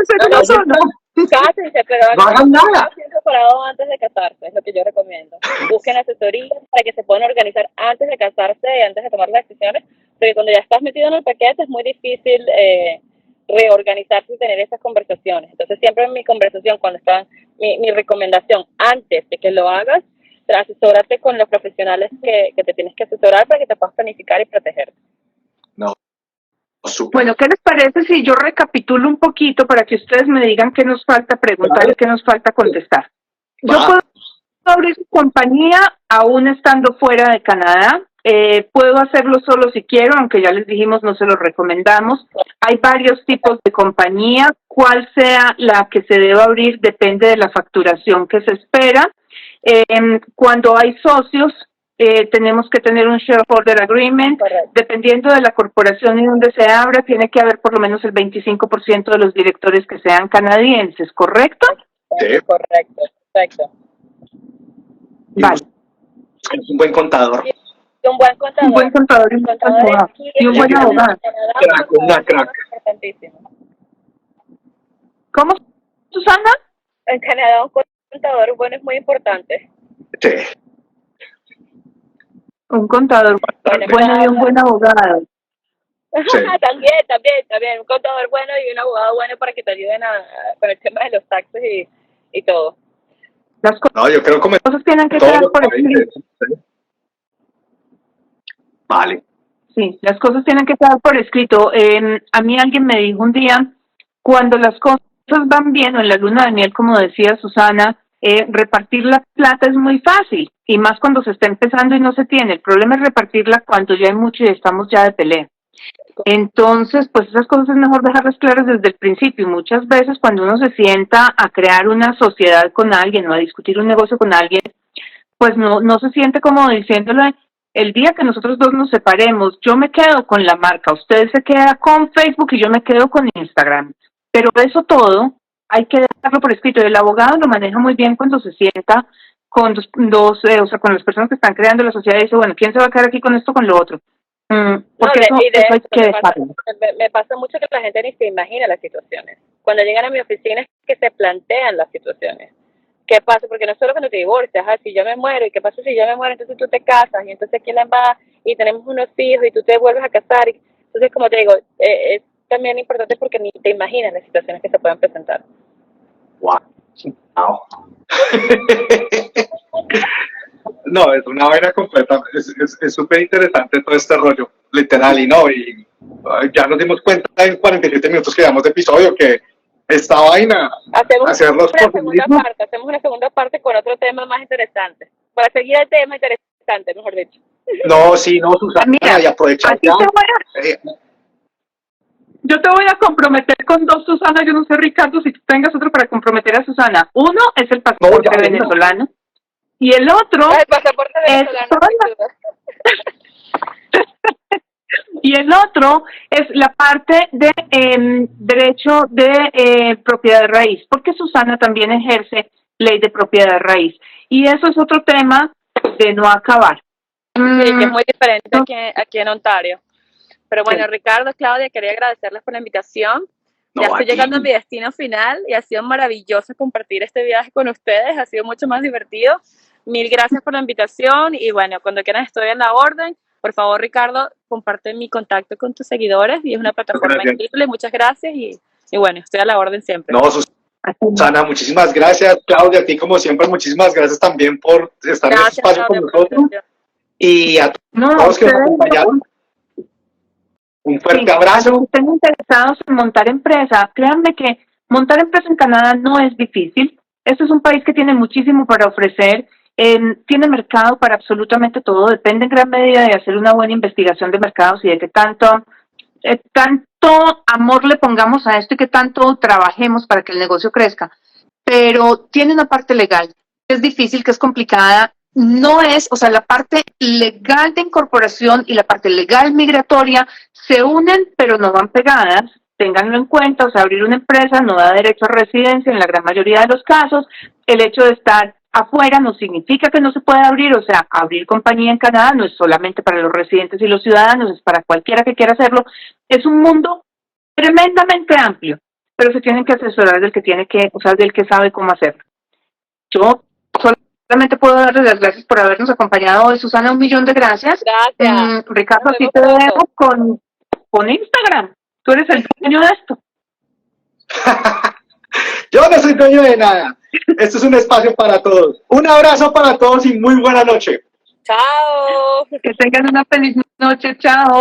Cásense, pero No hagan nada. separado antes de casarse, es lo que yo recomiendo. Busquen asesoría para que se puedan organizar antes de casarse y antes de tomar las decisiones, porque cuando ya estás metido en el paquete es muy difícil reorganizarse y tener esas conversaciones. Entonces siempre en mi conversación, cuando están, mi recomendación antes de que lo hagas, asesórate con los profesionales que te tienes que asesorar para que te puedas planificar y protegerte. No. Super. Bueno, ¿qué les parece si yo recapitulo un poquito para que ustedes me digan qué nos falta preguntar y qué nos falta contestar? Yo puedo abrir su compañía aún estando fuera de Canadá. Puedo hacerlo solo si quiero, aunque ya les dijimos no se lo recomendamos. Hay varios tipos de compañía. Cuál sea la que se deba abrir depende de la facturación que se espera. Cuando hay socios, tenemos que tener un shareholder agreement. Correcto. Dependiendo de la corporación y donde se abra, tiene que haber por lo menos el 25% de los directores que sean canadienses, ¿correcto? Sí. Correcto, perfecto. Vale. Es un buen contador. Y un buen contador. Un buen contador y un buen abogado. Y un buen abogado. Una crack. ¿Cómo, Susana? En Canadá un contador bueno es muy importante. Sí. Un contador bueno y un buen abogado. Sí. También. Un contador bueno y un abogado bueno para que te ayuden con el tema de los taxes y todo. Las No, yo creo que cosas tienen que quedar por escrito. Vale. Sí, las cosas tienen que quedar por escrito. A mí alguien me dijo un día, cuando las cosas van bien o en la luna de miel, como decía Susana, repartir la plata es muy fácil, y más cuando se está empezando y no se tiene. El problema es repartirla cuando ya hay mucho y estamos ya de pelea. Entonces, pues esas cosas es mejor dejarlas claras desde el principio. Y muchas veces cuando uno se sienta a crear una sociedad con alguien o a discutir un negocio con alguien, pues no se siente como diciéndole, el día que nosotros dos nos separemos, yo me quedo con la marca, usted se queda con Facebook y yo me quedo con Instagram. Pero eso todo hay que dejarlo por escrito. El abogado lo maneja muy bien cuando se sienta con con las personas que están creando la sociedad y dice, bueno, ¿quién se va a quedar aquí con esto, con lo otro? Porque eso hay que dejarlo. Me pasa mucho que la gente ni se imagina las situaciones. Cuando llegan a mi oficina es que se plantean las situaciones. ¿Qué pasa? Porque no es solo cuando te divorcias, si yo me muero, ¿y qué pasa si yo me muero? Entonces tú te casas, y entonces quién la va, y tenemos unos hijos, y tú te vuelves a casar. Entonces, como te digo, es también importante porque ni te imaginas las situaciones que se pueden presentar. Wow. No, es una vaina completa, es súper interesante todo este rollo, literal, y ya nos dimos cuenta en 47 minutos que llevamos de episodio que esta vaina, hacemos una segunda parte con otro tema más interesante, para seguir el tema interesante, mejor dicho. No, sí, no, Susana, mira, y aprovechar ya. Yo te voy a comprometer con dos Susana, yo no sé, Ricardo, si tú tengas otro para comprometer a Susana. Uno es el pasaporte venezolano y el otro el pasaporte venezolano. Y el otro es la parte de derecho de propiedad de raíz, porque Susana también ejerce ley de propiedad de raíz. Y eso es otro tema de no acabar. Sí, que es muy diferente aquí en Ontario. Pero bueno, sí. Ricardo, Claudia, quería agradecerles por la invitación. Ya estoy llegando a mi destino final y ha sido maravilloso compartir este viaje con ustedes. Ha sido mucho más divertido. Mil gracias por la invitación y bueno, cuando quieran estoy en la orden. Por favor, Ricardo, comparte mi contacto con tus seguidores y es una plataforma increíble. Muchas gracias y bueno, estoy a la orden siempre. No, Susana, muchísimas gracias. Claudia, a ti como siempre, muchísimas gracias también por estar en este espacio con nosotros. Y a todos que nos acompañaron. Un fuerte abrazo. Si estén interesados en montar empresa, créanme que montar empresa en Canadá no es difícil. Este es un país que tiene muchísimo para ofrecer. Tiene mercado para absolutamente todo, depende en gran medida de hacer una buena investigación de mercados y de qué tanto amor le pongamos a esto y qué tanto trabajemos para que el negocio crezca. Pero tiene una parte legal, que es difícil, que es complicada. No es, o sea, la parte legal de incorporación y la parte legal migratoria se unen, pero no van pegadas. ténganlo en cuenta, o sea, abrir una empresa no da derecho a residencia en la gran mayoría de los casos. El hecho de estar afuera no significa que no se pueda abrir, o sea, abrir compañía en Canadá no es solamente para los residentes y los ciudadanos, es para cualquiera que quiera hacerlo. Es un mundo tremendamente amplio, pero se tienen que asesorar del que tiene que, o sea, del que sabe cómo hacerlo. Yo solamente puedo darles las gracias por habernos acompañado hoy. Susana, 1.000.000 de gracias. Gracias. Ricardo, Nos así vemos te pronto. dejo con Instagram. Tú eres el dueño de esto. Yo no soy dueño de nada. Esto es un espacio para todos. Un abrazo para todos y muy buena noche. Chao. Que tengan una feliz noche. Chao.